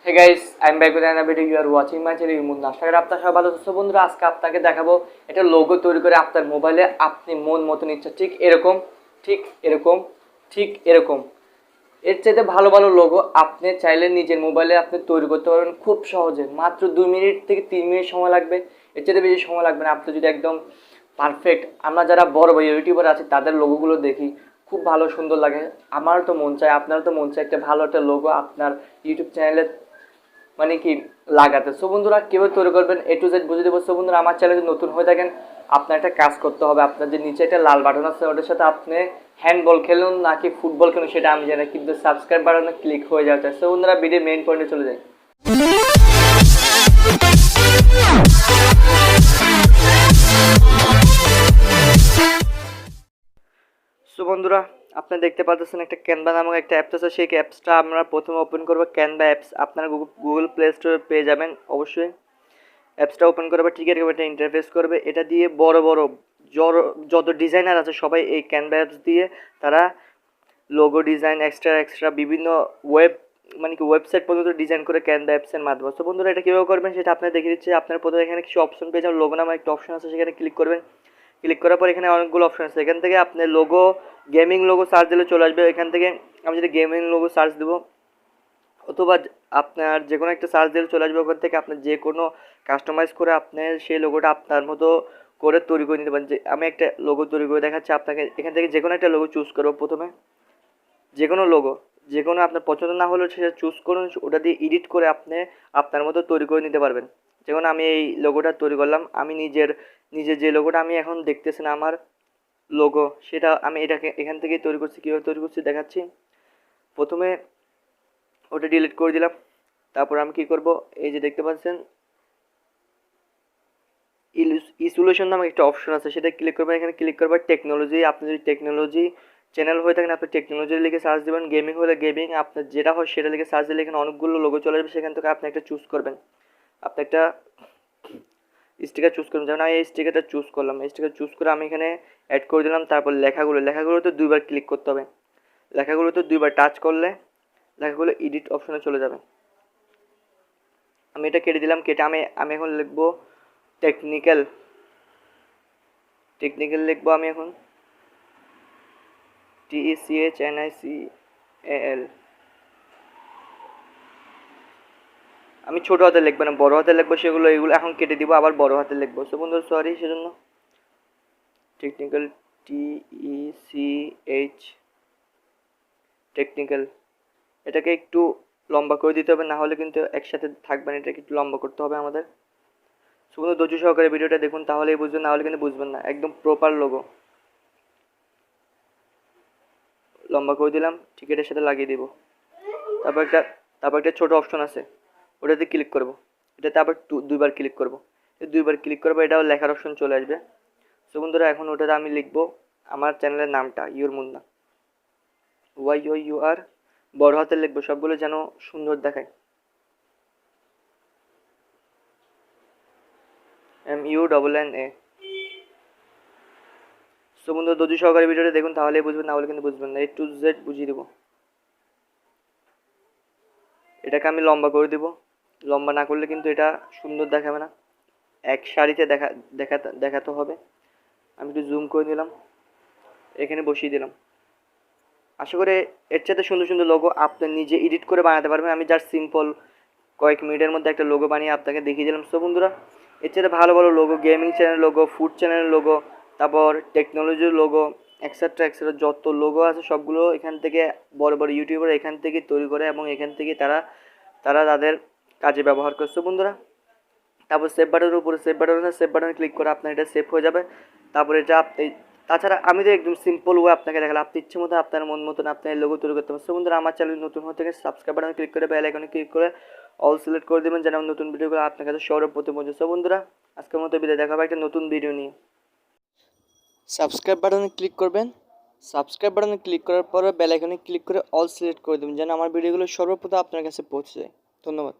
Hey guys, I'm back with another video. You are watching my channel Munna. আশা করি আপনারা সবাই ভালো আছেন। বন্ধুরা আজকে আপনাকে দেখাবো এটা লোগো তৈরি করে আপনার মোবাইলে আপনি মন মতন ইচ্ছা ঠিক এরকম ঠিক এরকম ঠিক এরকম এর চাইতে ভালো ভালো লোগো আপনি চাইলে নিজের মোবাইলে আপনি তৈরি করতে পারবেন খুব সহজে। মাত্র 2 মিনিট থেকে 3 মিনিট সময় লাগবে, এর চাইতে বেশি সময় লাগবে না। আপনি যদি একদম পারফেক্ট, আমরা যারা বড় বড় ইউটিউবার আছে তাদের লোগোগুলো দেখি, খুব ভালো সুন্দর লাগে। আমারও তো মন চায়, আপনারও তো মন চায় একটা ভালো একটা লোগো আপনার ইউটিউব চ্যানেলে মানে কি লাগাতে। সো বন্ধুরা কীভাবে তৈরি করবেন A to Z বুঝে দেবো। সো বন্ধুরা আমার চ্যানেলে নতুন হয়ে থাকেন, আপনার একটা কাজ করতে হবে। আপনার যে নিচে একটা লাল বাটন আছে ওটার সাথে আপনি হ্যান্ডবল খেলুন নাকি ফুটবল খেলুন সেটা আমি জানি, কিন্তু সাবস্ক্রাইব বাটনে ক্লিক হয়ে যাওয়া চাই। সো বন্ধুরা ভিডিও মেইন পয়েন্টে চলে যাই। সো বন্ধুরা আপনারা দেখতে পাচ্ছেন একটা ক্যানভা নামক একটা অ্যাপস আছে। সেই অ্যাপসটা আমরা প্রথমে ওপেন করব। ক্যানভা অ্যাপস আপনারা গুগল প্লে স্টোরে পেয়ে যাবেন অবশ্যই। অ্যাপসটা ওপেন করবে, ঠিক এরকম একটা ইন্টারফেস করবে। এটা দিয়ে বড় বড় যত ডিজাইনার আছে সবাই এই ক্যানভা অ্যাপস দিয়ে তারা লোগো ডিজাইন এক্সট্রা বিভিন্ন ওয়েবসাইট পর্যন্ত ডিজাইন করে ক্যানভা অ্যাপসের মাধ্যমে। তো বন্ধুরা এটা কীভাবে করবেন সেটা আপনারা দেখে দিচ্ছি। আপনার প্রথমে এখানে কিছু অপশন পেয়ে যাবেন, লোগো নামে একটা অপশন আছে, সেখানে ক্লিক করবেন। ক্লিক করার পর এখানে অনেকগুলো অপশন আছে, এখান থেকে আপনি লোগো গেমিং লোগো সার্চ দিলে চলে আসবে। এখান থেকে আমি যদি গেমিং লোগো সার্চ দেবো অথবা আপনার যে কোনো একটা সার্চ দিলে চলে আসবে। ওখান থেকে আপনার যে কোনো কাস্টমাইজ করে আপনার সেই লোগোটা আপনার মতো করে তৈরি করে নিতে পারেন। যে আমি একটা লোগো তৈরি করে দেখাচ্ছি আপনাকে। এখান থেকে যে কোনো একটা লোগো চুজ করবো। প্রথমে যে কোনো লোগো, যে কোনো আপনার পছন্দ না হলেও সেটা চুজ করুন, ওটা দিয়ে এডিট করে আপনি আপনার মতো তৈরি করে নিতে পারবেন। যেমন আমি এই লোগোটা তৈরি করলাম, আমি নিজের যে লোগোটা আমি এখন দেখতেছেন আমার লোগো, সেটা আমি এটাকে এখান থেকেই তৈরি করছি। কীভাবে তৈরি করছি দেখাচ্ছি। প্রথমে ওটা ডিলিট করে দিলাম। তারপর আমি কী করব, এই যে দেখতে পাচ্ছেন ইসোলেশন নামে একটা অপশন আছে, সেটা ক্লিক করবেন। এখানে ক্লিক করবেন টেকনোলজি। আপনি যদি টেকনোলজি চ্যানেল হয়ে থাকেন আপনি টেকনোলজি লিখে সার্চ দেবেন, গেমিং হলে গেমিং, আপনার যেটা হয় সেটা লিখে সার্চ দিলে এখানে অনেকগুলো লোগো চলে আসবে। সেখান থেকে আপনি একটা চুজ করবেন, আপনি একটা স্টিকার চুজ করবেন। যেমন আমি এই স্টিকারটা চুজ করলাম, এই স্টিকার চুজ করে আমি এখানে অ্যাড করে দিলাম। তারপর লেখাগুলোতে 2বার ক্লিক করতে হবে। লেখাগুলোতে 2বার টাচ করলে লেখাগুলো এডিট অপশনে চলে যাবে। আমি এটা কেটে দিলাম। কেটে আমি এখন লিখবো টেকনিক্যাল লিখবো আমি এখন TECHNICAL। আমি ছোটো হাতে লিখবো না, বড় হাতে লিখবো। এগুলো এখন কেটে দিব, আবার বড় হাতে লিখবো। সো বন্ধু সরি সেজন্য। টেকনিক্যাল টেকনিক্যাল এটাকে একটু লম্বা করে দিতে হবে, না হলে কিন্তু একসাথে থাকবে না। এটাকে একটু লম্বা করতে হবে আমাদের। সো বন্ধু ধৈর্য সহকারে ভিডিওটা দেখুন, তাহলেই বুঝবেন, না হলে কিন্তু বুঝবেন না। একদম প্রপার লোগো লম্বা করে দিলাম, ঠিক এটার সাথে লাগিয়ে দিব। তারপর একটা ছোটো অপশন আছে, ওটাতে ক্লিক করব। এটাতে আবার 2বার ক্লিক করব। 2বার ক্লিক করবো, এটাও লেখার অপশন চলে আসবে। সো বন্ধুরা এখন ওটাতে আমি লিখবো আমার চ্যানেলের নামটা ইউর মুন্না, YOUR, বড় হাতে লিখবো, সবগুলো যেন সুন্দর দেখায়। MUNNA। সো বন্ধু ধৈর্য সহকারে ভিডিওটা দেখুন, তাহলেই বুঝবেন, না হলে কিন্তু বুঝবেন না। A to Z বুঝিয়ে দেবো। এটাকে আমি লম্বা করে দেবো, লম্বা না করলে কিন্তু এটা সুন্দর দেখাবে না, এক সারিতে দেখাতে হবে। আমি একটু জুম করে নিলাম, এখানে বসিয়ে দিলাম। আশা করি এর চাইতে সুন্দর লোগো আপনি নিজে এডিট করে বানাতে পারবেন। আমি জাস্ট সিম্পল কয়েক মিনিটের মধ্যে একটা লোগো বানিয়ে আপনাকে দেখিয়ে দিলাম। সো বন্ধুরা এর চাইতে ভালো logo, gaming channel logo, food চ্যানেলের লোগো, তারপর টেকনোলজির লোগো, এক্সেট্রা যত লোগো আছে সবগুলো এখান থেকে বড় ইউটিউবার এখান থেকে তৈরি করে এবং এখান থেকে তারা তাদের কাজে ব্যবহার করছে বন্ধুরা। তারপর সেভ বাটনে ক্লিক করে আপনার এটা সেভ হয়ে যাবে। তারপরে এটা আপনি, তাছাড়া আমি তো একদম সিম্পল ওয়ে আপনাকে দেখালাম, আপনি ইচ্ছে মতো আপনার মন মতন আপনি লোগো তৈরি করতে পারেন। সো বন্ধুরা আমার চ্যানেল নতুন হতে গেলে সাবস্ক্রাইব বাটনে ক্লিক করে বেল আইকনে ক্লিক করে অল সিলেক্ট করে দেবেন, যেন আমার নতুন ভিডিওগুলো আপনার কাছে সর্বপ্রথম পৌঁছে। সো বন্ধুরা আজকের মতো বিদায়, দেখা হবে একটা নতুন ভিডিও নিয়ে। সাবস্ক্রাইব বাটনে ক্লিক করবেন, সাবস্ক্রাইব বাটনে ক্লিক করার পরে বেল আইকনে ক্লিক করে অল সিলেক্ট করে দেবেন, যেন আমার ভিডিওগুলো সর্বপ্রথম আপনার কাছে পৌঁছে যায়। ধন্যবাদ।